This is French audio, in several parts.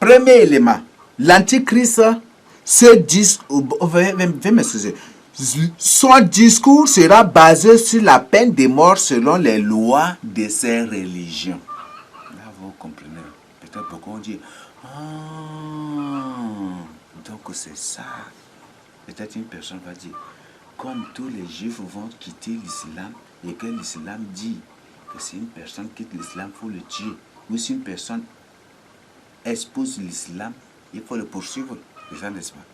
Premier élément, l'antichrist se dit, veuillez m'excuser, son discours sera basé sur la peine de mort selon les lois de ces religions. Là, vous comprenez. Peut-être beaucoup ont dit, donc c'est ça. Peut-être une personne va dire, comme tous les juifs vont quitter l'islam et que l'islam dit que si une personne quitte l'islam, il faut le tuer. Ou si une personne expose l'islam, il faut le poursuivre. C'est ça, n'est-ce pas?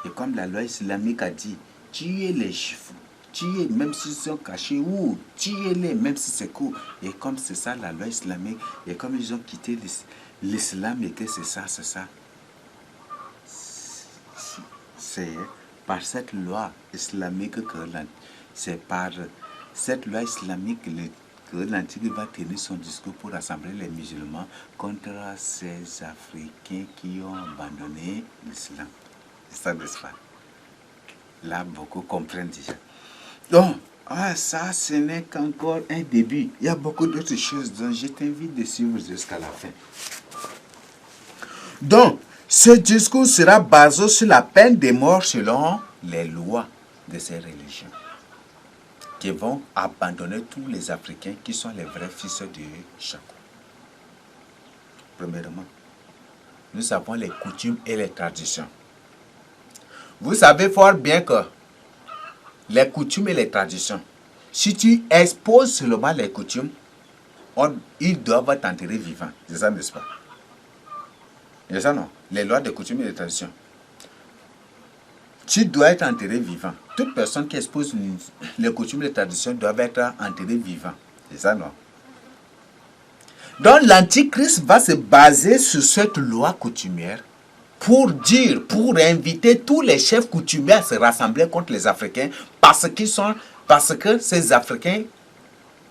Et comme la loi islamique a dit, tuez les juifs, tuez même s'ils sont cachés, ou tuez-les même si c'est court. Et comme c'est ça la loi islamique, et comme ils ont quitté l'islam et que c'est ça, c'est par cette loi islamique que c'est par cette loi islamique que l'Antichrist va tenir son discours pour rassembler les musulmans contre ces Africains qui ont abandonné l'islam. C'est ça, n'est-ce pas? Là, beaucoup comprennent déjà. Donc, ça, ce n'est qu'encore un début. Il y a beaucoup d'autres choses, donc je t'invite de suivre jusqu'à la fin. Donc, ce discours sera basé sur la peine de mort selon les lois de ces religions, qui vont abandonner tous les Africains qui sont les vrais fils de Jacob. Premièrement, nous avons les coutumes et les traditions. Vous savez fort bien que les coutumes et les traditions, si tu exposes seulement les coutumes, ils doivent t'enterrer vivant. C'est ça, n'est-ce pas? C'est ça, non? Les lois de coutumes et de traditions. Tu dois être enterré vivant. Toute personne qui expose les coutumes et les traditions doit être enterrée vivant. C'est ça, non? Donc, l'Antichrist va se baser sur cette loi coutumière pour dire, pour inviter tous les chefs coutumiers à se rassembler contre les Africains parce que ces Africains,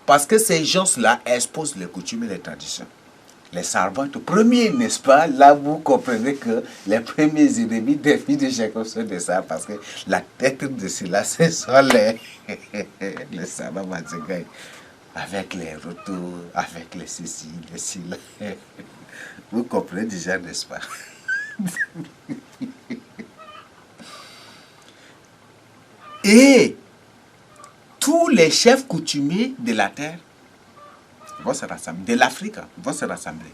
parce que ces gens-là exposent les coutumes et les traditions. Les servantes premiers, n'est-ce pas? Là, vous comprenez que les premiers ennemis des filles de Jacob sont de ça, parce que la tête de cela, ce sont les servantes Matsegaï, avec les retours, avec les ceci, les cela. Vous comprenez déjà, n'est-ce pas? Et tous les chefs coutumiers de la terre vont se rassembler, de l'Afrique, vont se rassembler.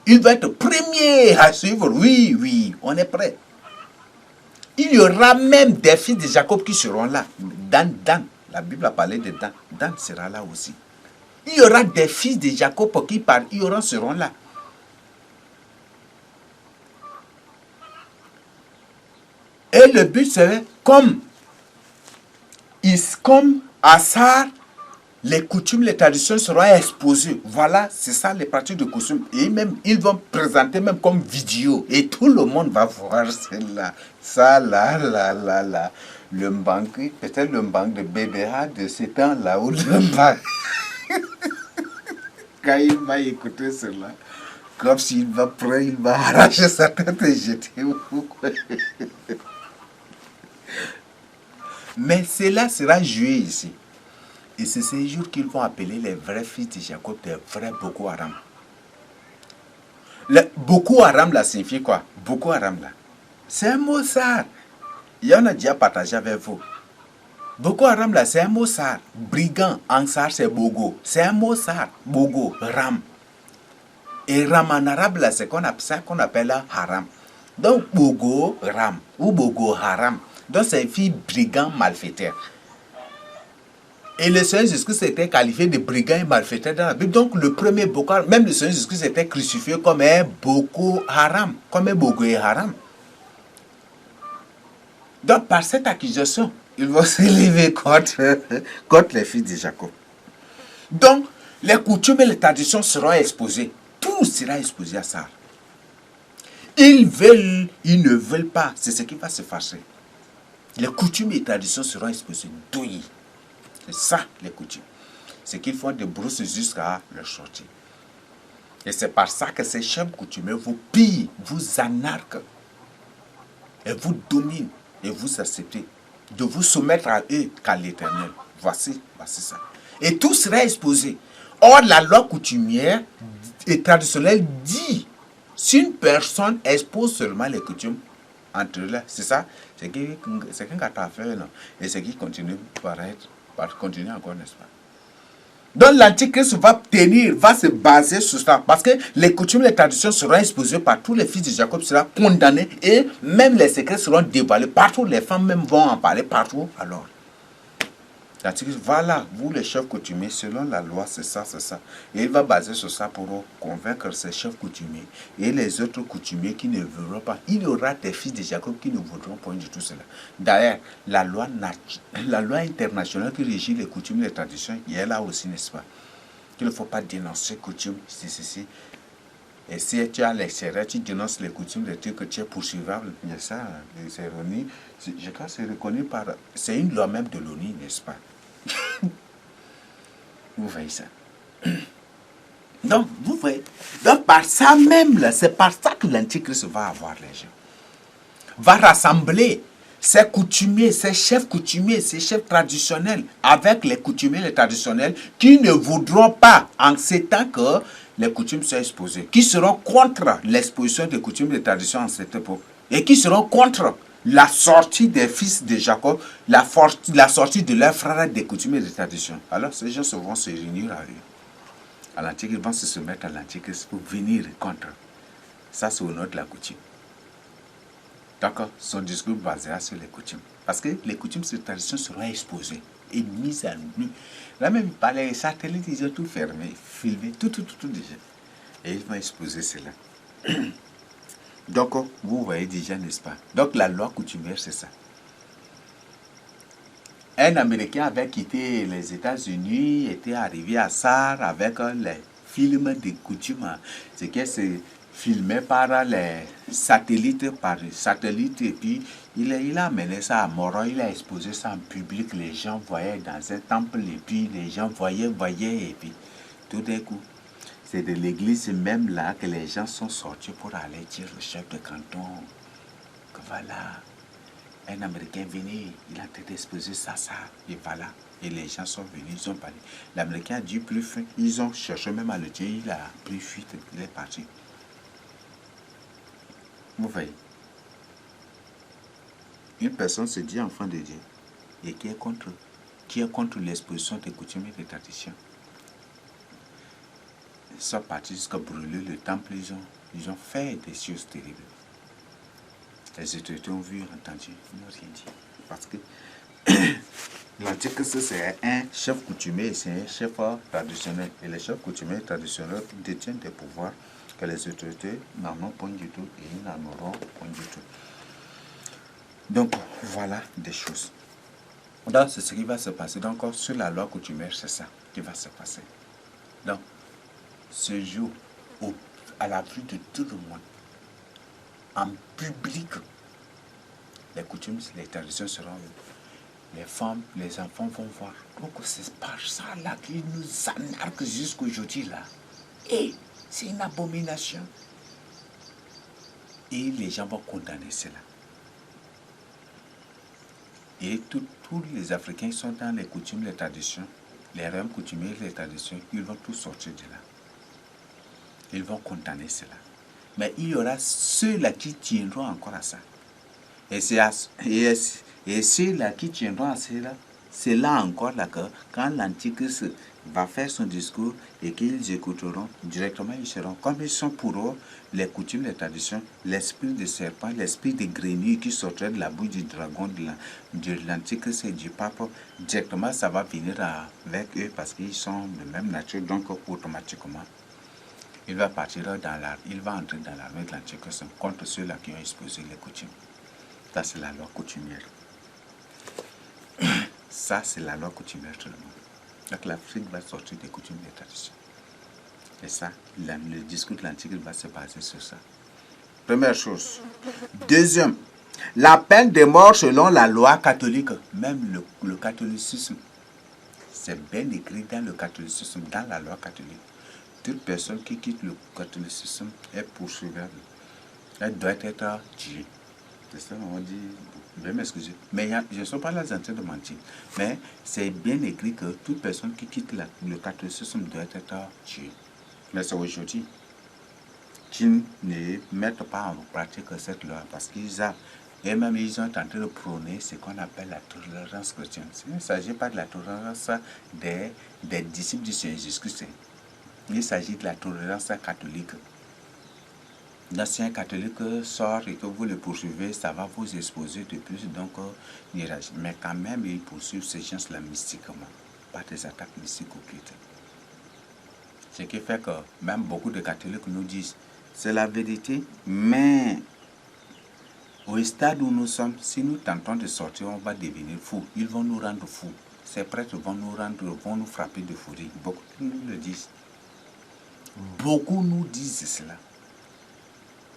Il va être premier à suivre. Oui, oui, on est prêt. Il y aura même des fils de Jacob qui seront là. Dan, la Bible a parlé de Dan. Dan sera là aussi. Il y aura des fils de Jacob qui seront là. Et le but serait, comme Assar, les coutumes, les traditions seront exposées. Voilà, c'est ça les pratiques de coutume. Et même, ils vont présenter même comme vidéo. Et tout le monde va voir celle-là. Ça, là. Le banque, peut-être le banque de BBA de ce temps-là, ou le banque. Quand il va écouter cela, comme s'il va prendre, il va arracher sa tête et jeter. Mais cela sera joué ici. Et c'est ces jours qu'ils vont appeler les vrais fils de Jacob, des vrais Boko Haram. Le Boko Haram là signifie quoi? Boko Haram là, c'est un mot sar. Il y en a déjà partagé avec vous. Boko Haram là, c'est un mot sar. Brigand en sar, c'est Bogo. C'est un mot sar. Bogo, Ram. Et Ram en arabe là, c'est ça qu'on appelle Haram. Donc Bogo Ram ou Bogo Haram. Donc c'est une fille brigand malfaiteur. Et le Seigneur Jésus-Christ était qualifié de brigand et malfaiteur dans la Bible. Donc le premier Boko Haram, même le Seigneur Jésus-Christ était crucifié comme un Boko Haram, comme un Bogo Haram. Donc par cette accusation, ils vont s'élever contre les fils de Jacob. Donc les coutumes et les traditions seront exposées. Tout sera exposé à ça. Ils ne veulent pas. C'est ce qui va se passer. Les coutumes et les traditions seront exposées. Douilles. C'est ça, les coutumes. C'est qu'ils font des brousses jusqu'à leur sortie. Et c'est par ça que ces chefs coutumiers vous pillent, vous anarquent, et vous dominent, et vous acceptez de vous soumettre à eux qu'à l'Éternel. Voici ça. Et tout sera exposé. Or, la loi coutumière et traditionnelle dit Si une personne expose seulement les coutumes entre eux, c'est ça, c'est qu'un gâteau à faire, non? Et c'est qui continue par continuer encore, n'est-ce pas? Donc l'antichrist va se baser sur ça. Parce que les coutumes, les traditions seront exposées par tous les fils de Jacob, seront condamnés et même les secrets seront dévoilés partout. Les femmes même vont en parler partout. Alors, l'antichrist, voilà, vous les chefs coutumiers, selon la loi, c'est ça, c'est ça. Et il va baser sur ça pour convaincre ces chefs coutumiers et les autres coutumiers qui ne voudront pas. Il y aura des fils de Jacob qui ne voudront pas du tout cela. D'ailleurs, la loi internationale qui régit les coutumes et les traditions, il y a là aussi, n'est-ce pas? Qu'il ne faut pas dénoncer coutumes, ceci. Et si tu as l'extérieur, tu dénonces les coutumes, les trucs que tu es poursuivable. Il y a ça, les ironies. Je crois que c'est reconnu par... C'est une loi même de l'ONU, n'est-ce pas? Vous voyez ça. Donc, vous voyez. Donc, par ça même, là, c'est par ça que l'Antichrist va avoir les gens. Va rassembler ces coutumiers, ces chefs coutumiers, ces chefs traditionnels, avec les coutumiers, les traditionnels, qui ne voudront pas, en ces temps que les coutumes soient exposées, qui seront contre l'exposition des coutumes et des traditions en cette époque, et qui seront contre la sortie des fils de Jacob, la sortie de leurs frères des coutumes et des traditions. Alors ces gens vont se réunir à l'Antichrist, vont se soumettre à l'Antichrist pour venir contre. Ça, c'est au nom de la coutume. D'accord, son discours basé sur les coutumes. Parce que les coutumes et les traditions seront exposées et mises à nu. Là même, par les satellites, ils ont tout fermé, filmé, tout déjà. Et ils vont exposer cela. Donc, vous voyez déjà, n'est-ce pas? Donc, la loi coutumière, c'est ça. Un Américain avait quitté les États-Unis, était arrivé à SAR avec les films de coutumes. C'est que c'est filmé par les satellites, et puis il a amené ça à Moron, il a exposé ça en public, les gens voyaient dans un temple, et puis les gens voyaient, et puis tout d'un coup, c'est de l'église même là que les gens sont sortis pour aller dire au chef de canton que voilà, un Américain venu, il a peut-être exposé ça, et voilà. Et les gens sont venus, ils ont parlé. L'Américain a dit plus fin, ils ont cherché même à le tuer, il a pris fuite, il est parti. Vous voyez, une personne se dit enfant de Dieu et qui est contre l'exposition des coutumes et des traditions. Ils sont partis jusqu'à brûler le temple, ils ont fait des choses terribles. Les autorités ont vu, entendu, ils n'ont rien dit. Parce que l'Antichrist, c'est un chef coutumier, c'est un chef traditionnel. Et les chefs coutumiers traditionnels détiennent des pouvoirs que les autorités n'en ont point du tout et ils n'en auront point du tout. Donc, voilà des choses. Donc, c'est ce qui va se passer. Donc, sur la loi coutumière, c'est ça qui va se passer. Donc, ce jour, à la vue de tout le monde, en public, les coutumes, les traditions seront vues. Les femmes, les enfants vont voir. Donc, c'est par ça là qu'ils nous anarquent jusqu'aujourd'hui là. Et c'est une abomination. Et les gens vont condamner cela. Et tous les Africains sont dans les coutumes, les traditions, les règles coutumiers, les traditions, ils vont tous sortir de là. Ils vont condamner cela. Mais il y aura ceux-là qui tiendront encore à ça. Et ceux-là qui tiendront à cela, c'est là encore là que quand l'Antichrist va faire son discours et qu'ils écouteront, directement ils seront, comme ils sont pour eux, les coutumes, les traditions, l'esprit de serpent, l'esprit de grenouille qui sortirait de la bouche du dragon, de l'Antichrist et du pape, directement ça va venir avec eux parce qu'ils sont de même nature, donc automatiquement. Il va entrer dans l'armée de l'Antichrist contre ceux-là qui ont exposé les coutumes. Ça, c'est la loi coutumière. Ça, c'est la loi coutumière tout le monde. Donc l'Afrique va sortir des coutumes et des traditions. Et ça, le discours de l'Antichrist va se baser sur ça. Première chose. Deuxième, la peine de mort selon la loi catholique, même le catholicisme. C'est bien écrit dans le catholicisme, dans la loi catholique. Toute personne qui quitte le catholicisme est poursuivable. Elle doit être tuée. C'est ça, on dit, je vais m'excuser. Mais je ne suis pas là en train de mentir. Mais c'est bien écrit que toute personne qui quitte le catholicisme doit être tuée. Mais c'est aujourd'hui. qui ne mettent pas en pratique cette loi parce qu'ils ont, et même ils ont tenté de prôner ce qu'on appelle la tolérance chrétienne. Il ne s'agit pas de la tolérance des disciples du Seigneur Jésus-Christ. Il s'agit de la tolérance catholique. L'ancien catholique sort et que vous le poursuivez, ça va vous exposer de plus, donc mais quand même, ils poursuivent ces gens-là mystiquement, pas des attaques mystiques occultes. Ce qui fait que même beaucoup de catholiques nous disent, c'est la vérité, mais au stade où nous sommes, si nous tentons de sortir, on va devenir fous. Ils vont nous rendre fous. Ces prêtres vont nous frapper de folie. Beaucoup nous le disent. Beaucoup nous disent cela.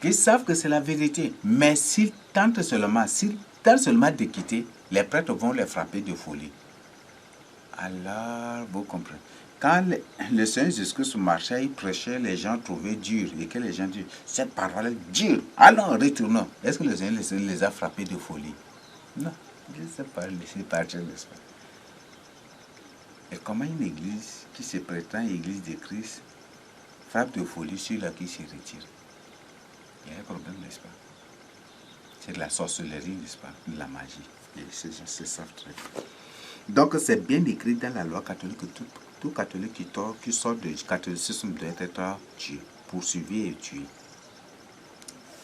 Ils savent que c'est la vérité, mais s'ils tentent seulement de quitter, les prêtres vont les frapper de folie. Alors, vous comprenez. Quand le Seigneur Jésus-Christ marchait, il prêchait, les gens trouvaient dur. Et que les gens disent, cette parole est dure. Allons, retournons. Est-ce que le Seigneur les a frappés de folie? Non, il ne s'est pas laissé partir, n'est-ce pas? Et comment une église qui se prétend église de Christ frappe de folie celui-là qui se retire? Il y a un problème, n'est-ce pas? C'est de la sorcellerie, n'est-ce pas? De la magie. Et ces gens se savent très bien. Donc, c'est bien écrit dans la loi catholique que tout catholique qui sort du catholicisme doit être tué, poursuivi et tué.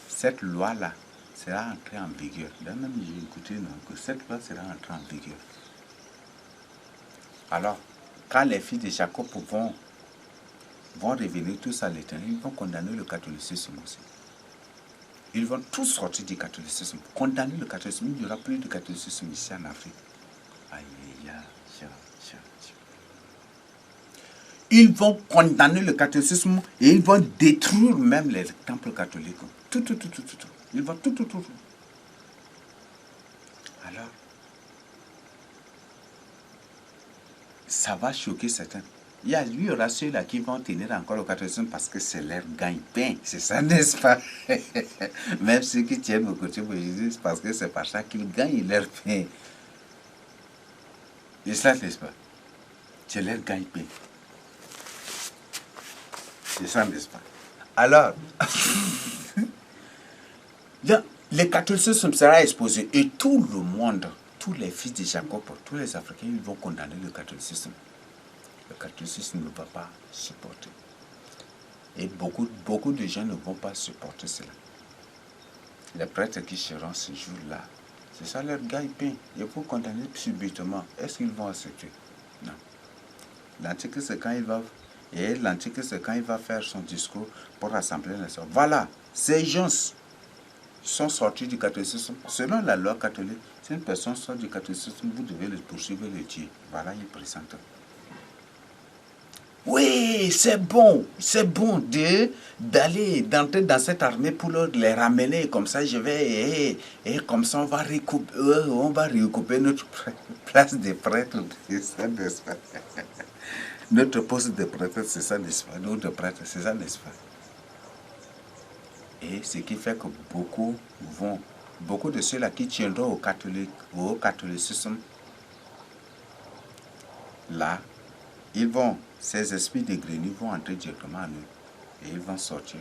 Cette loi-là sera entrée en vigueur. Là même, j'ai écouté que cette loi sera entrée en vigueur. Alors, quand les fils de Jacob vont revenir tous à l'Éternel, ils vont condamner le catholicisme aussi. Ils vont tous sortir du catholicisme, condamner le catholicisme. Il n'y aura plus de catholicisme ici en Afrique. Aïe, aïe, aïe. Ils vont condamner le catholicisme et ils vont détruire même les temples catholiques. Tout. Ils vont tout. Alors, ça va choquer certains. Il y aura ceux-là qui vont tenir encore le catholicisme parce que c'est leur gagne-pain. C'est ça, n'est-ce pas? Même ceux qui tiennent au côté de Jésus, parce que c'est par ça qu'ils gagnent leur pain. Et ça, n'est-ce pas? C'est leur gagne-pain. C'est ça, n'est-ce pas? Alors, le catholicisme sera exposé et tout le monde, tous les fils de Jacob, tous les Africains, ils vont condamner le catholicisme. Le catholicisme ne va pas supporter. Et beaucoup de gens ne vont pas supporter cela. Les prêtres qui seront ce jour-là, c'est ça leur gagne-pain. Et pour condamner subitement, est-ce qu'ils vont accepter? Non. L'Antichrist, quand il va faire son discours pour rassembler les gens, voilà, ces gens sont sortis du catholicisme. Selon la loi catholique, si une personne sort du catholicisme, vous devez le poursuivre et le tuer. Voilà, il présente. Oui, c'est bon d'entrer dans cette armée pour les ramener. Comme ça, et comme ça, on va recouper notre place de prêtre. Notre poste de prêtre, c'est ça, n'est-ce pas? Notre prêtre, c'est ça, n'est-ce pas? Et ce qui fait que beaucoup de ceux-là qui tiendront au catholicisme, là, ces esprits de grenouilles vont entrer directement en eux. Et ils vont sortir.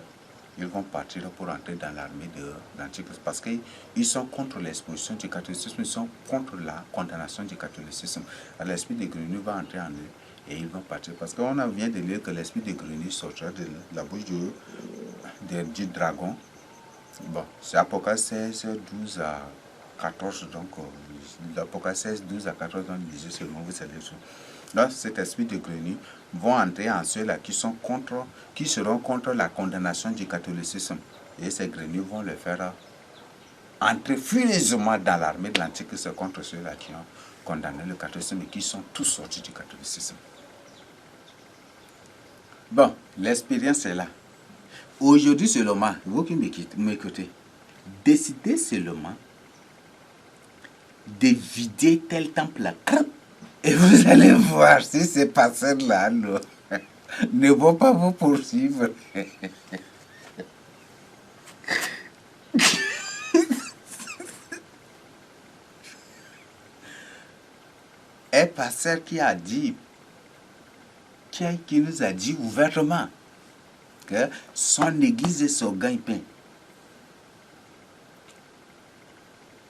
Ils vont partir pour entrer dans l'armée de l'Antichrist. Parce qu'ils sont contre l'exposition du catholicisme, ils sont contre la condamnation du catholicisme. Alors l'esprit de grenouille va entrer en eux et ils vont partir. Parce qu'on vient de lire que l'esprit de grenouille sortira de la bouche du dragon. Bon, c'est Apocalypse 16, 12 à 14. Donc, l'Apocalypse 16, 12 à 14, dans le seulement, vous savez ça. Donc, cet esprit de grenouille vont entrer en ceux-là qui seront contre la condamnation du catholicisme. Et ces grenouilles vont le faire entrer furieusement dans l'armée de l'Antichrist contre ceux-là qui ont condamné le catholicisme et qui sont tous sortis du catholicisme. Bon, l'expérience est là. Aujourd'hui seulement, vous qui m'écoutez, décidez seulement de vider tel temple-là. Et vous allez voir si ces personnes-là ne vont pas vous poursuivre. Un pasteur qui nous a dit ouvertement, que son église est son gagne-pain.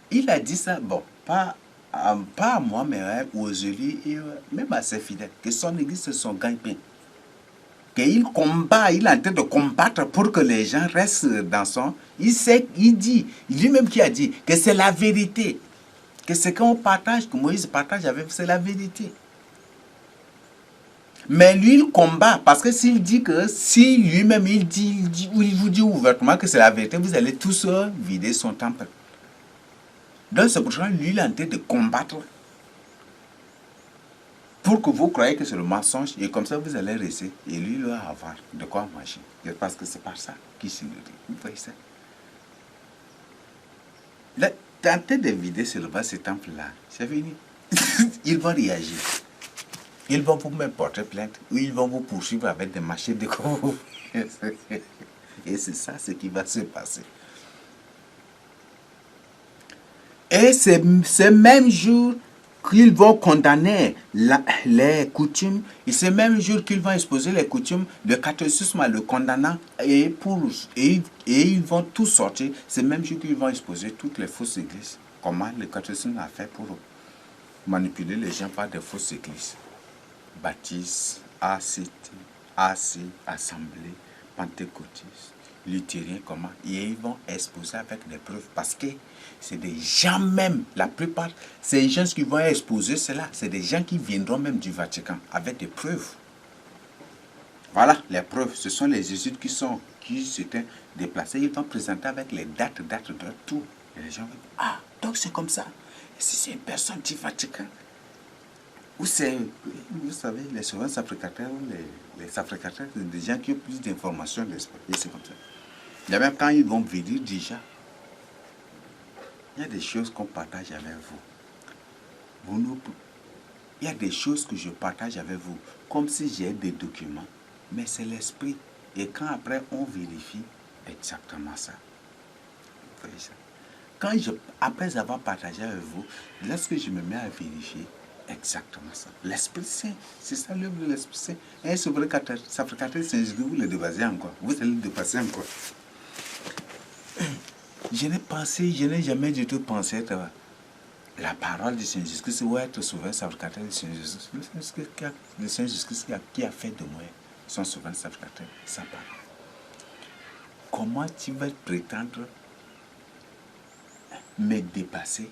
Il a dit ça, bon, pas à moi, mais aux élus et même à ses fidèles, que son église c'est son gagne-pain. Qu'il combat, il est en train de combattre pour que les gens restent dans son... Il dit, lui-même qui a dit que c'est la vérité. Que ce qu'on partage, que Moïse partage avec vous, c'est la vérité. Mais lui, il combat, parce que s'il dit que, si lui-même il vous dit ouvertement que c'est la vérité, vous allez tous vider son temple. Donc c'est pour ça que lui, il est en train de combattre pour que vous croyez que c'est le mensonge, et comme ça vous allez rester, et lui, il va avoir de quoi manger. Parce que c'est par ça qu'il se nourrit. Vous voyez ça? Là, tenter de vider seulement ce temple-là, c'est fini. Ils vont réagir. Ils vont vous même porter plainte, ou ils vont vous poursuivre avec des machines de cours. Et c'est ça ce qui va se passer. Et c'est ce même jour qu'ils vont condamner les coutumes, et c'est même jour qu'ils vont exposer les coutumes, le catholicisme le condamnant, et ils vont tous sortir. C'est même jour qu'ils vont exposer toutes les fausses églises. Comment le catholicisme a fait pour manipuler les gens par des fausses églises. Baptistes, ACT, AC, Assemblée, Pentecôtistes, Luthériens, comment? Et ils vont exposer avec des preuves, parce que c'est des gens même, la plupart, ces gens qui vont exposer cela, c'est des gens qui viendront même du Vatican avec des preuves. Voilà, les preuves, ce sont les jésuites qui s'étaient déplacés, ils vont présenter avec les dates de tout. Et les gens vont dire, ah, donc c'est comme ça. Et si c'est une personne du Vatican, ou c'est, vous savez, les souverains africaneurs, les africaneurs, c'est des gens qui ont plus d'informations, n'est-ce pas? Et c'est comme ça. Et même quand ils vont venir déjà, il y a des choses qu'on partage avec vous. Il y a des choses que je partage avec vous, comme si j'ai des documents, mais c'est l'esprit. Et quand après on vérifie exactement ça. Vous voyez ça? Après avoir partagé avec vous, lorsque je me mets à vérifier exactement ça, l'Esprit Saint, c'est ça l'œuvre de l'Esprit Saint. Et c'est vrai que ça fait 4 vous le dépassez encore. Vous allez le dépasser encore. Je n'ai jamais du tout pensé être la parole du Seigneur Jésus-Christ ou être souverain sacrificateur du Seigneur Jésus-Christ. Le Seigneur Jésus-Christ qui a fait de moi son souverain sacrificateur, sa parole. Comment tu vas prétendre me dépasser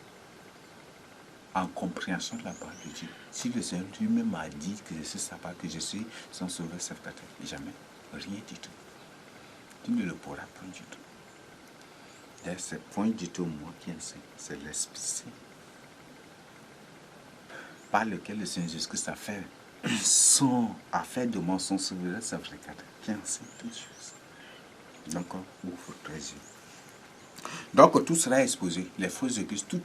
en compréhension de la parole de Dieu? Si le Seigneur lui-même a dit que je suis sa parole, que je suis son sauveur sacrificateur, jamais, rien du tout. Tu ne le pourras point du tout. C'est point du tout moi qui enseigne, c'est l'Esprit Saint par lequel le Seigneur Jésus-Christ a fait de moi son souverain sacrificateur, qui enseigne toutes choses. Donc, ouvre tes yeux. Donc, tout sera exposé. Les fausses églises, tout.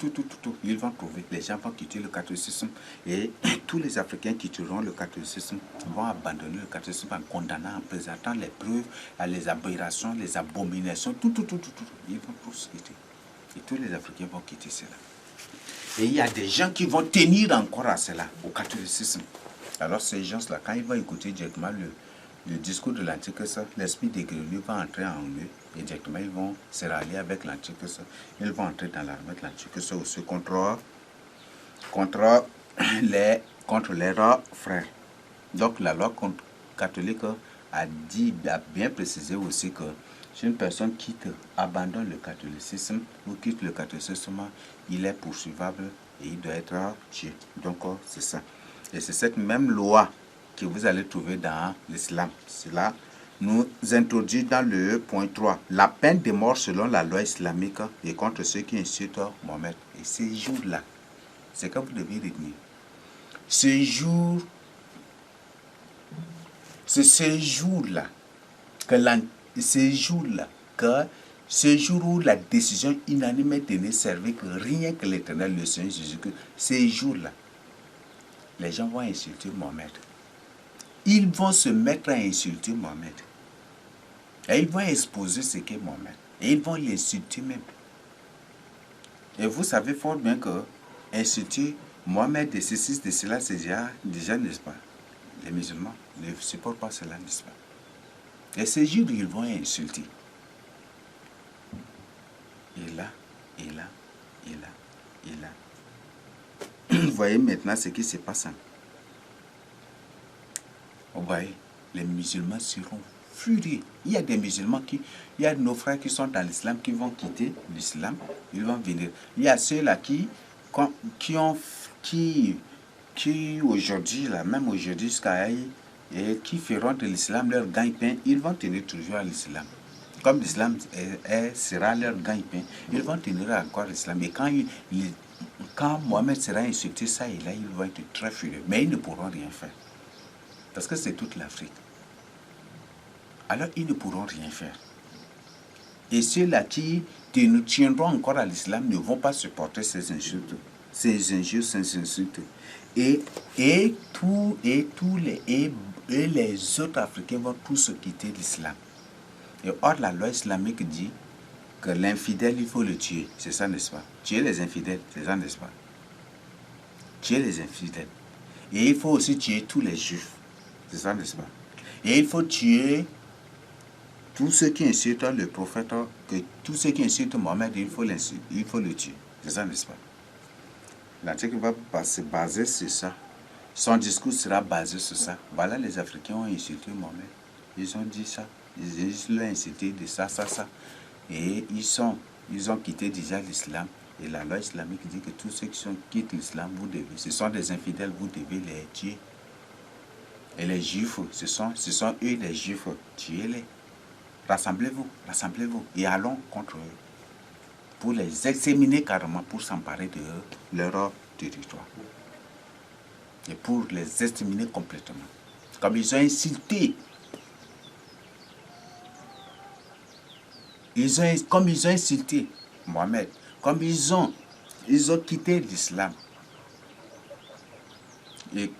Ils vont trouver. Les gens vont quitter le catholicisme. Et tous les Africains quitteront le catholicisme, vont abandonner le catholicisme en condamnant, en présentant les preuves, les aberrations, les abominations, tout. Ils vont tous quitter. Et tous les Africains vont quitter cela. Et il y a des gens qui vont tenir encore à cela, au catholicisme. Alors, ces gens-là, quand ils vont écouter directement le discours de l'Antichrist, l'esprit des grenouilles va entrer en eux et directement ils vont se rallier avec l'Antichrist. Ils vont entrer dans l'armée de l'Antichrist aussi contre leurs frères. Donc la loi catholique a bien précisé aussi que si une personne abandonne le catholicisme ou quitte le catholicisme, il est poursuivable et il doit être tué. Donc c'est ça. Et c'est cette même loi que vous allez trouver dans l'islam. Cela nous introduit dans le point 3. La peine de mort selon la loi islamique et contre ceux qui insultent Mohammed. Et ces jours-là, c'est quand vous devez retenir. C'est ce jour où la décision unanime est tenue, servir que rien que l'Éternel, le Seigneur Jésus-Christ, ces jours-là, les gens vont insulter Mohammed. Ils vont se mettre à insulter Mohammed. Et ils vont exposer ce qu'est Mohammed. Et ils vont l'insulter même. Et vous savez fort bien que insulter Mohammed de ceci, de cela, c'est déjà, n'est-ce pas? Les musulmans ne supportent pas cela, n'est-ce pas? Et ces jours, ils vont insulter. Et là, et là, et là, et là. Vous voyez maintenant ce qui se passe. Vous voyez, les musulmans seront furieux. Il y a des musulmans il y a nos frères qui sont dans l'islam qui vont quitter l'islam, ils vont venir. Il y a ceux-là qui aujourd'hui, là, même aujourd'hui jusqu'à et qui feront de l'islam leur gagne-pain, ils vont tenir toujours à l'islam. Comme l'islam sera leur gagne-pain, ils vont tenir encore à l'islam. Et quand Mohamed sera insulté, ça et là, ils vont être très furieux. Mais ils ne pourront rien faire. Parce que c'est toute l'Afrique. Alors, ils ne pourront rien faire. Et ceux-là qui tiendront encore à l'islam ne vont pas supporter ces insultes. Ces injures, ces insultes. Et les autres Africains vont tous quitter l'islam. Et or, la loi islamique dit que l'infidèle, il faut le tuer. C'est ça, n'est-ce pas? Tuer les infidèles, c'est ça, n'est-ce pas? Tuer les infidèles. Et il faut aussi tuer tous les juifs. C'est ça, n'est-ce pas? Et il faut tuer tous ceux qui insultent le prophète, tous ceux qui insultent Mohamed, il faut le tuer. C'est ça, n'est-ce pas? L'Antique va se baser sur ça. Son discours sera basé sur ça. Voilà, les Africains ont insulté Mohamed. Ils ont dit ça. Ils l'ont insulté de ça, ça, ça. Et ils ont quitté déjà l'islam. Et la loi islamique dit que tous ceux qui quittent l'islam, ce sont des infidèles, vous devez les tuer. Et les juifs, ce sont eux les juifs, tuez-les. Rassemblez-vous, et allons contre eux. Pour les exterminer carrément, pour s'emparer de leur territoire. Et pour les exterminer complètement. Comme ils ont insulté. Comme ils ont insulté Mohamed. Comme ils ont quitté l'islam. Et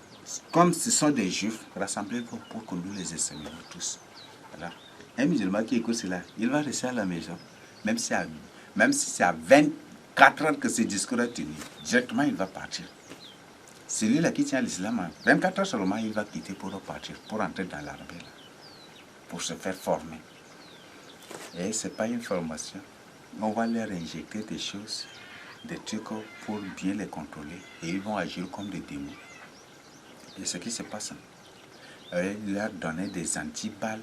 comme ce sont des juifs, rassemblez-vous pour que nous les exterminions tous. Voilà. Un musulman qui écoute cela, il va rester à la maison. Même si c'est à 24 heures que ce discours est tenu, directement il va partir. Celui-là qui tient à l'islam, 24 heures seulement, il va quitter pour repartir, pour entrer dans l'armée, pour se faire former. Et ce n'est pas une formation. On va leur injecter des choses, des trucs pour bien les contrôler. Et ils vont agir comme des démons. Et ce qui se passe, leur donner des antiballes,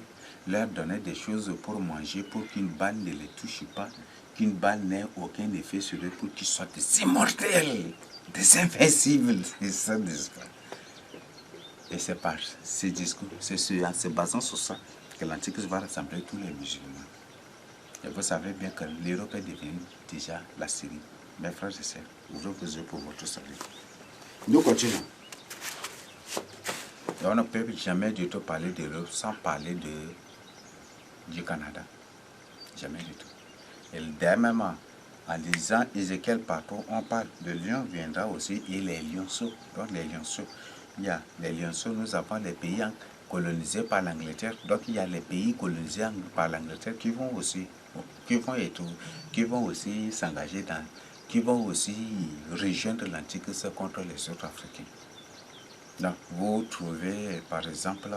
leur donner des choses pour manger, pour qu'une balle ne les touche pas, qu'une balle n'ait aucun effet sur eux, pour qu'ils soient des immortels, des invincibles. C'est ça, n'est-ce pas? Et c'est par ces discours, c'est en se basant sur ça que l'Antichrist va rassembler tous les musulmans. Et vous savez bien que l'Europe est devenue déjà la Syrie. Mes frères et sœurs, ouvrez vos yeux pour votre salut. Nous continuons. Et on ne peut jamais du tout parler d'Europe sans parler du Canada. Jamais du tout. Et dernièrement, en lisant Ézéchiel partout, on parle de lion viendra aussi et les lionceaux. Donc les lionceaux, il y a les lionceaux, nous avons les pays colonisés par l'Angleterre. Donc il y a les pays colonisés par l'Angleterre qui vont aussi s'engager qui vont aussi rejoindre l'Antichrist contre les autres Africains. Donc, vous trouvez, par exemple,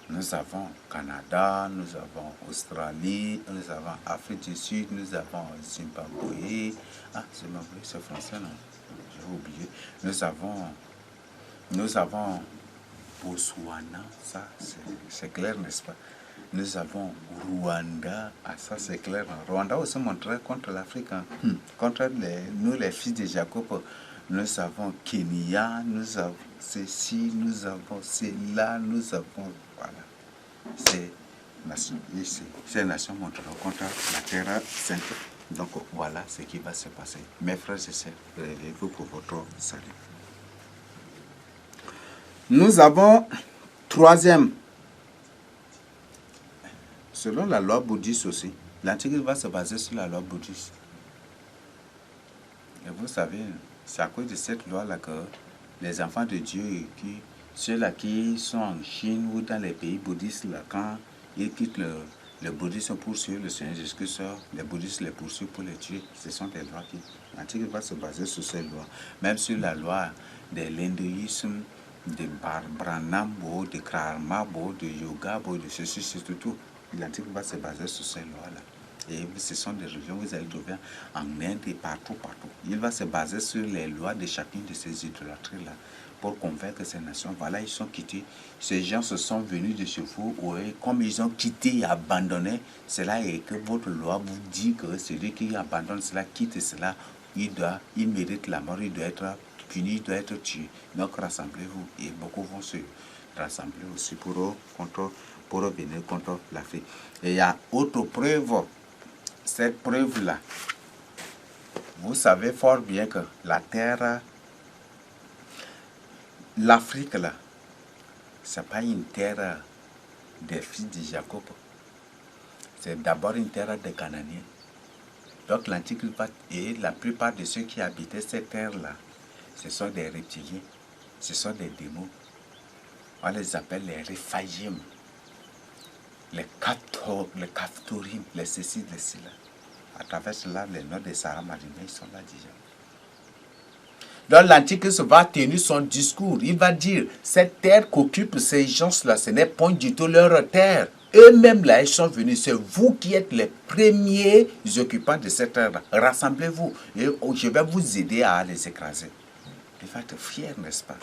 nous avons Canada, nous avons Australie, nous avons Afrique du Sud, nous avons Zimbabwe. Ah, Zimbabwe, c'est français, non? J'ai oublié. Nous avons Botswana, ça c'est clair, n'est-ce pas? Nous avons Rwanda, ah ça c'est clair. Rwanda aussi montrait contre l'Afrique, contre nous les fils de Jacob. Nous avons Kenya, nous avons ceci, nous avons cela, nous avons, voilà. Ces nations montreront contre la terre sainte. Donc voilà ce qui va se passer. Mes frères et sœurs, réveillez-vous pour votre salut. Nous avons troisième. Selon la loi bouddhiste aussi, l'Antichrist va se baser sur la loi bouddhiste. Et vous savez, c'est à cause de cette loi-là que les enfants de Dieu, ceux-là qui sont en Chine ou dans les pays bouddhistes, là, quand ils quittent le bouddhisme pour suivre le Seigneur Jésus-Christ, les bouddhistes les poursuivent pour les tuer. Ce sont des lois l'Antichrist va se baser sur ces lois. Même sur la loi de l'hindouisme, de Branham, de Karma, de Yoga, de ceci, c'est tout. L'Antichrist va se baser sur ces lois-là. Et ce sont des religions, vous allez trouver en Inde et partout. Il va se baser sur les lois de chacune de ces idolâtries-là pour convaincre ces nations. Voilà, ils sont quittés. Ces gens se sont venus de chez vous. Et comme ils ont quitté et abandonné cela, et que votre loi vous dit que celui qui abandonne cela, quitte cela, il mérite la mort, il doit être puni, il doit être tué. Donc rassemblez-vous. Et beaucoup vont se rassembler aussi pour venir contre l'Afrique. Et il y a autre preuve. Cette preuve-là, vous savez fort bien que la terre, l'Afrique là, c'est pas une terre des fils de Jacob. C'est d'abord une terre des Cananéens. Donc l'Antichrist et la plupart de ceux qui habitaient cette terre-là, ce sont des reptiliens, ce sont des démons. On les appelle les Réphaïm, les Caphtorim, les ceci, les cela. À travers cela, les noms des Sarah Marinés, ils sont là déjà. Donc l'Antichrist va tenir son discours. Il va dire, cette terre qu'occupent ces gens-là, ce n'est point du tout leur terre. Eux-mêmes là, ils sont venus. C'est vous qui êtes les premiers occupants de cette terre. Rassemblez-vous. Et je vais vous aider à les écraser. Il va être fier, n'est-ce pas?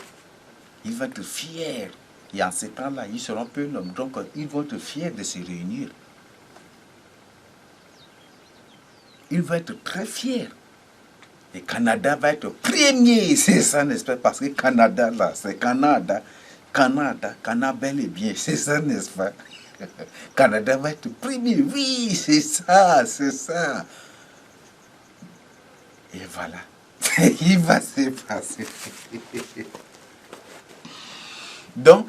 Il va être fier. Et en ce temps-là, ils seront peu nombreux. Donc, ils vont être fiers de se réunir. Il va être très fier. Et Canada va être premier, c'est ça, n'est-ce pas? Parce que Canada, là, c'est Canada. Canada, bel et bien, c'est ça, n'est-ce pas? Canada va être premier, oui, c'est ça, c'est ça. Et voilà, il va se passer. Donc,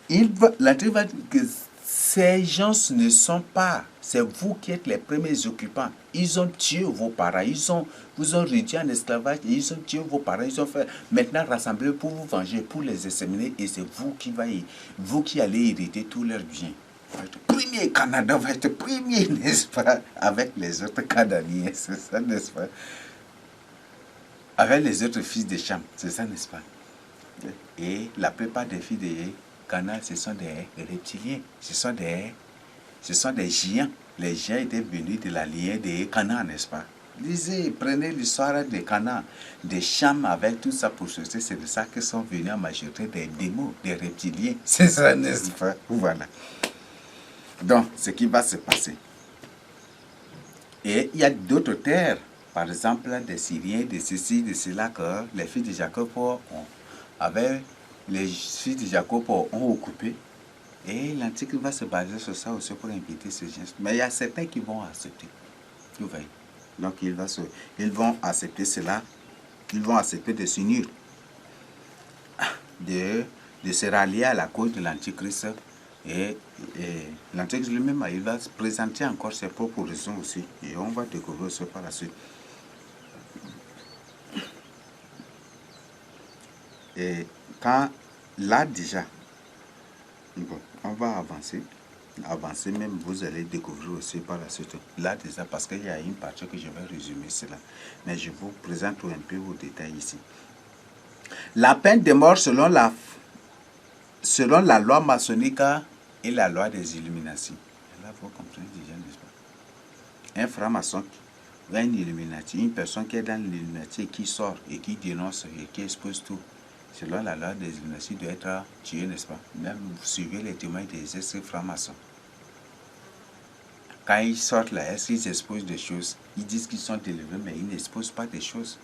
la Bible va dire que ces gens ne sont pas, c'est vous qui êtes les premiers occupants. Ils ont tué vos parents, vous ont réduit en esclavage, et ils ont tué vos parents, ils ont fait, maintenant rassembler pour vous venger, pour les exterminer, et c'est vous qui allez hériter tous leurs biens. Premier Canada va être premier, n'est-ce pas, avec les autres Canadiens, c'est ça, n'est-ce pas? Avec les autres fils de Cham, c'est ça, n'est-ce pas? Et la plupart des filles de Canaan, ce sont des reptiliens, ce sont des géants. Les géants étaient venus de la lignée de Canaan, n'est-ce pas? Lisez, prenez l'histoire de Canaan, des Cham avec tout ça pour chercher, c'est de ça que sont venus en majorité des démons, des reptiliens. C'est ça, n'est-ce pas? Voilà. Donc, ce qui va se passer. Et il y a d'autres terres, par exemple des Syriens, de ceci, de cela, que les filles de Jacob les filles de Jacob ont occupé. Et l'Antichrist va se baser sur ça aussi pour inviter ces gens. Mais il y a certains qui vont accepter. Vous voyez. Donc ils vont accepter cela. Ils vont accepter de s'unir. De se rallier à la cause de l'Antichrist. Et l'Antichrist lui-même, il va se présenter encore ses propres raisons aussi. Et on va découvrir ça par la suite. Et quand là déjà, bon, on va avancer même, vous allez découvrir aussi par la suite. Là déjà, parce qu'il y a une partie que je vais résumer cela. Mais je vous présente un peu vos détails ici. La peine de mort selon la loi maçonnique et la loi des Illuminati. Là, vous comprenez déjà, n'est-ce pas? Un franc-maçon, un Illuminati, une personne qui est dans l'Illuminati et qui sort et qui dénonce et qui expose tout. Selon la loi des Illuminati, doit être tué, n'est-ce pas? Même vous suivez les témoins des esprits francs-maçons. Quand ils sortent là, est-ce qu'ils exposent des choses? Ils disent qu'ils sont délivrés, mais ils n'exposent pas des choses.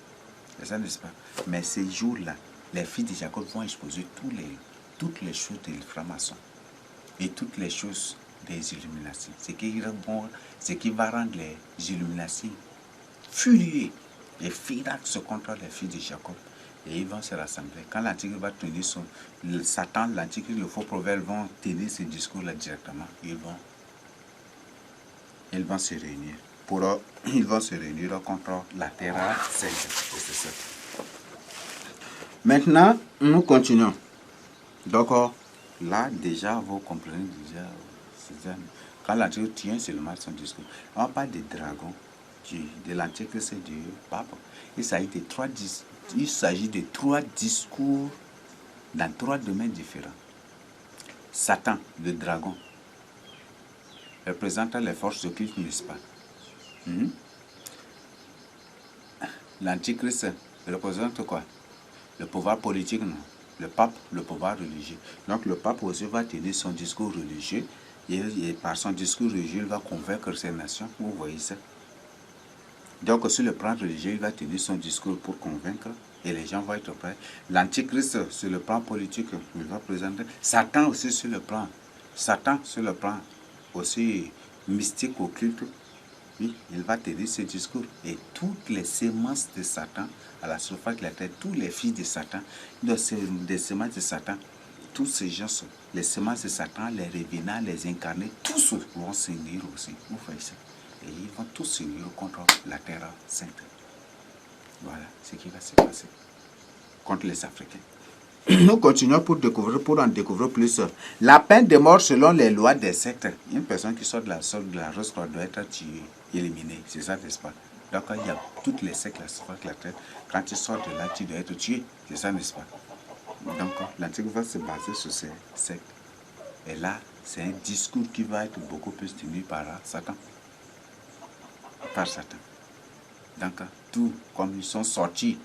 C'est ça, n'est-ce pas? Mais ces jours-là, les filles de Jacob vont exposer toutes les choses des francs-maçons et toutes les choses des Illuminati. Ce qui va rendre les Illuminati furieux et firax contre les filles de Jacob. Et ils vont se rassembler. Quand l'Antichrist va tenir Satan, l'Antichrist, le faux prophète vont tenir ce discours-là directement. Ils vont se réunir. Ils vont se réunir contre la terre sainte. Maintenant, nous continuons. Donc, là, déjà, vous comprenez déjà. Quand l'Antichrist tient seulement son discours, on parle des dragons, de l'Antichrist et du pape. Il s'agit de trois discours dans 3 domaines différents. Satan, le dragon, représentant les forces occultes, n'est-ce pas? L'Antichrist représente quoi? Le pouvoir politique, non? Le pape, le pouvoir religieux. Donc le pape aussi va tenir son discours religieux et par son discours religieux, il va convaincre ces nations. Vous voyez ça? Donc sur le plan religieux, il va tenir son discours pour convaincre et les gens vont être prêts. L'Antichrist sur le plan politique, il va présenter. Satan aussi sur le plan. Satan sur le plan aussi mystique, occulte. Oui, il va tenir ce discours. Et toutes les semences de Satan à la surface de la terre, tous les fils de Satan, des semences de Satan, tous ces gens, les semences de Satan, les revenants, les incarnés, tous vont s'unir aussi. Vous voyez ça? Et ils vont tous s'unir contre la terre sainte. Voilà ce qui va se passer contre les Africains. Nous continuons pour en découvrir plus. La peine de mort selon les lois des sectes. Une personne qui sort de la race doit être tuée, éliminée. C'est ça, n'est-ce pas? Donc, il y a toutes les sectes, la tête. Quand tu sors de là, tu dois être tué. C'est ça, n'est-ce pas? Donc, l'Antichrist va se baser sur ces sectes. Et là, c'est un discours qui va être beaucoup plus tenu par Satan. Par Satan. Donc, tout comme ils sont sortis,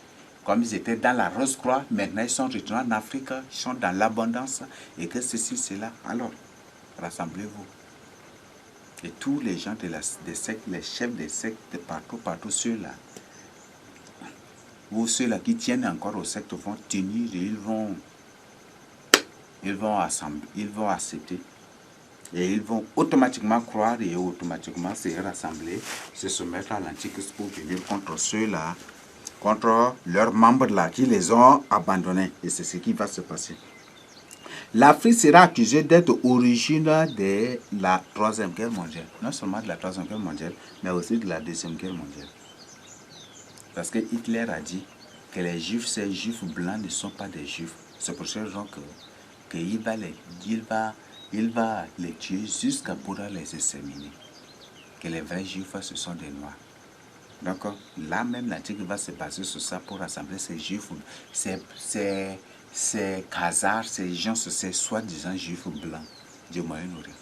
comme ils étaient dans la Rose-Croix, maintenant ils sont retournés en Afrique, ils sont dans l'abondance, et que ceci, cela. Alors, rassemblez-vous. Et tous les gens des sectes, les chefs des sectes, de partout, ceux-là, ou ceux-là qui tiennent encore aux sectes vont tenir et ils vont accepter. Et ils vont automatiquement croire et automatiquement se rassembler, se soumettre à l'Antichrist pour venir contre ceux-là, contre leurs membres-là qui les ont abandonnés. Et c'est ce qui va se passer. L'Afrique sera accusée d'être origine de la Troisième Guerre mondiale. Non seulement de la Troisième Guerre mondiale, mais aussi de la Deuxième Guerre mondiale. Parce que Hitler a dit que les Juifs, ces Juifs blancs ne sont pas des Juifs. C'est pour cette raison qu'il va les tuer jusqu'à pouvoir les exterminer. Que les vrais Juifs, ce sont des Noirs. Donc là même, l'Antichrist va se baser sur ça pour rassembler ces Juifs, ces Khazars, ces gens, ces soi-disant Juifs blancs du Moyen-Orient.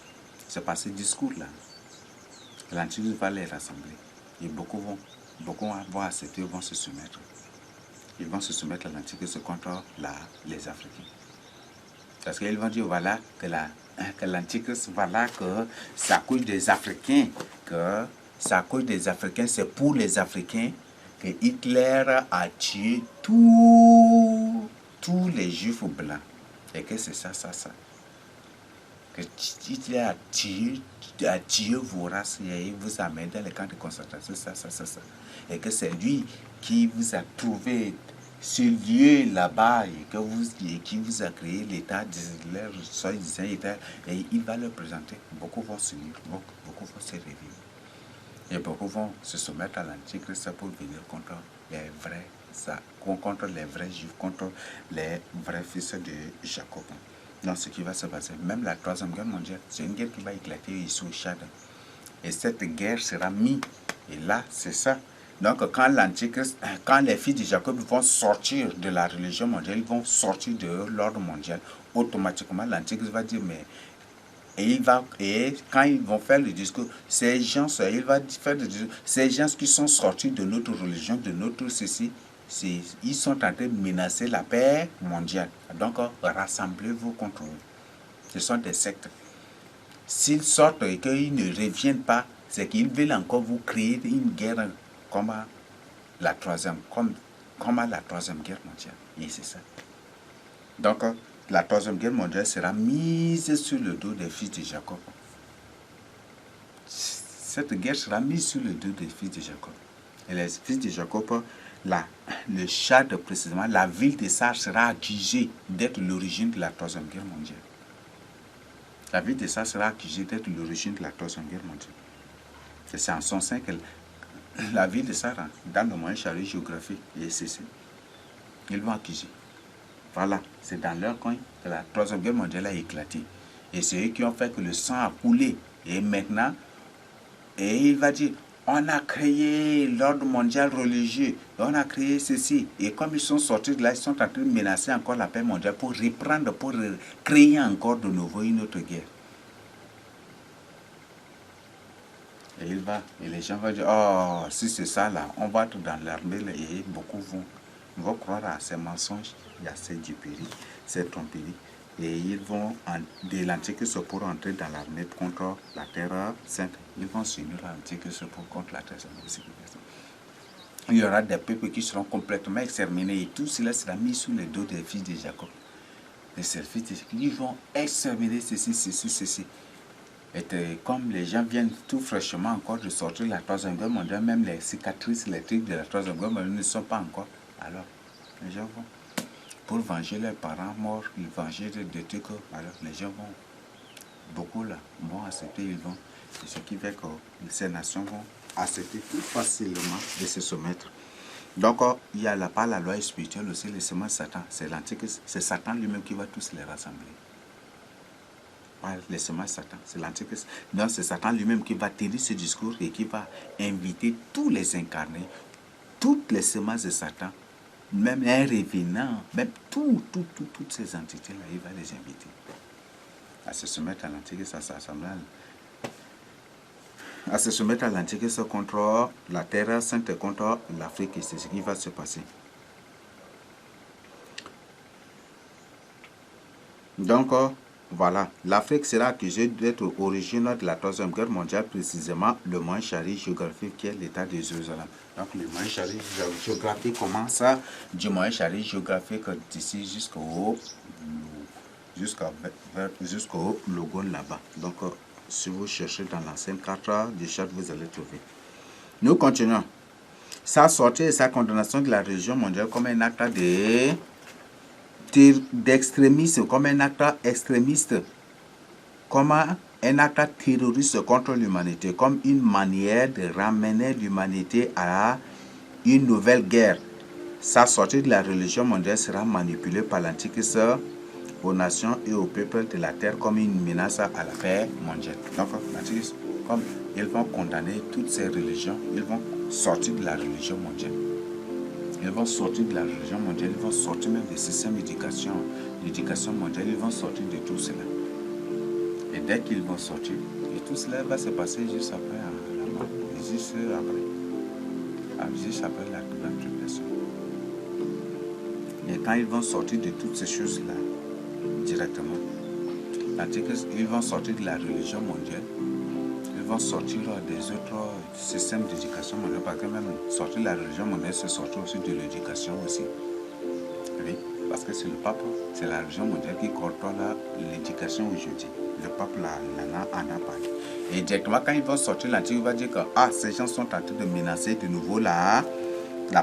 C'est par ce discours-là. L'Antichrist va les rassembler. Et beaucoup vont accepter, vont se soumettre. Ils vont se soumettre à l'Antichrist contre les Africains. Parce qu'ils vont dire, voilà, que l'Antichrist, voilà, que ça cause des Africains, c'est pour les Africains que Hitler a tué tous les Juifs blancs. Et que c'est ça. Que Hitler a tué vos races et il vous amène dans les camps de concentration, ça. Et que c'est lui qui vous a trouvé ce lieu là-bas et qui vous a créé l'état d'Israël, et il va le présenter. Beaucoup vont s'unir, beaucoup vont se réveiller. Et beaucoup vont se soumettre à l'Antichrist pour venir contre les vrais Juifs, contre les vrais fils de Jacob. Donc ce qui va se passer, même la Troisième Guerre mondiale, c'est une guerre qui va éclater ici au Tchad. Et cette guerre sera mise. Et là, c'est ça. Donc quand les fils de Jacob vont sortir de la religion mondiale, ils vont sortir de l'ordre mondial, automatiquement l'Antichrist va dire, mais et quand ils vont faire le discours, ces gens qui sont sortis de notre religion, de notre ceci, ils sont en train de menacer la paix mondiale. Donc rassemblez-vous contre eux. Ce sont des sectes. S'ils sortent et qu'ils ne reviennent pas, c'est qu'ils veulent encore vous créer une guerre comme à la Troisième Guerre mondiale. Et c'est ça. Donc, la Troisième Guerre mondiale sera mise sur le dos des fils de Jacob. Cette guerre sera mise sur le dos des fils de Jacob. Et les fils de Jacob, le Tchad précisément, la ville de Sarr sera accusée d'être l'origine de la Troisième Guerre mondiale. La ville de Sarr sera accusée d'être l'origine de la Troisième Guerre mondiale. Et c'est en son sein que la ville de Sarr, dans le moyen chargé géographique et ceci, ils vont accuser. Voilà, c'est dans leur coin que la Troisième Guerre mondiale a éclaté. Et c'est eux qui ont fait que le sang a coulé. Et maintenant, il va dire, on a créé l'ordre mondial religieux, on a créé ceci. Et comme ils sont sortis de là, ils sont en train de menacer encore la paix mondiale pour reprendre, pour créer encore de nouveau une autre guerre. Et il va, et les gens vont dire, oh, si c'est ça là, on va être dans l'armée et beaucoup vont croire à ces mensonges, il y a ces duperies, ces tromperies. Et ils vont, de l'Antichrist pour entrer dans l'armée contre la terre sainte. Ils vont s'unir à l'Antichrist contre la terre sainte. Il y aura des peuples qui seront complètement exterminés et tout cela sera mis sous le dos des fils de Jacob. Les fils de Jacob, ils vont exterminer ceci. Et comme les gens viennent tout fraîchement encore de sortir de la Troisième Guerre mondiale, même les cicatrices, les trucs de la Troisième Guerre mondiale ne sont pas encore. Alors, les gens vont, pour venger leurs parents morts, ils venger des trucs. Alors, les gens vont, beaucoup là, vont accepter, ils vont. Et ce qui fait que ces nations vont accepter tout facilement de se soumettre. Donc, il y a là, par la loi spirituelle aussi, les semences de Satan. C'est l'Antichrist, c'est Satan lui-même qui va tous les rassembler. Les semences Satan, c'est l'Antichrist. Donc c'est Satan lui-même qui va tenir ce discours et qui va inviter tous les incarnés, toutes les semences de Satan, même un revenant, même toutes ces entités-là, il va les inviter à se soumettre à l'Antichrist, à se soumettre à l'Antichrist contre la terre sainte et contre l'Afrique. Et c'est ce qui va se passer. Donc, voilà, l'Afrique sera accusée d'être originaire de la Troisième Guerre mondiale, précisément le Moyen-Chari géographique qui est l'État de Jérusalem. Donc le Moyen-Chari géographique commence du Moyen-Chari géographique d'ici jusqu'au logo là-bas. Donc si vous cherchez dans l'ancienne carte du chat, vous allez trouver. Nous continuons. Sa sortie et sa condamnation de la religion mondiale comme un acte d'extrémisme, comme un acte extrémiste, comme un acte terroriste contre l'humanité, comme une manière de ramener l'humanité à une nouvelle guerre. Sa sortie de la religion mondiale sera manipulée par l'Antichrist aux nations et aux peuples de la terre comme une menace à la paix mondiale. Donc l'Antichrist, comme ils vont condamner toutes ces religions, ils vont sortir de la religion mondiale. Ils vont sortir de la religion mondiale, ils vont sortir même des systèmes d'éducation mondiale, ils vont sortir de tout cela. Et dès qu'ils vont sortir, et tout cela va se passer juste après la mort, juste après la grande tribulation. Et quand ils vont sortir de toutes ces choses-là, directement, l'Antichrist, ils vont sortir de la religion mondiale, ils vont sortir des autres systèmes d'éducation mondiale, parce que même sortir de la religion mondiale, c'est sortir aussi de l'éducation aussi. Oui, parce que c'est le pape, c'est la religion mondiale qui contrôle l'éducation aujourd'hui. Le pape en a parlé. Et directement, quand ils vont sortir, l'Antichrist va dire que ces gens sont en train de menacer de nouveau la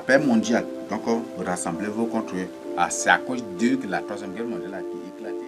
paix mondiale. Donc, rassemblez-vous contre eux. C'est à cause d'eux que la Troisième Guerre mondiale a éclaté.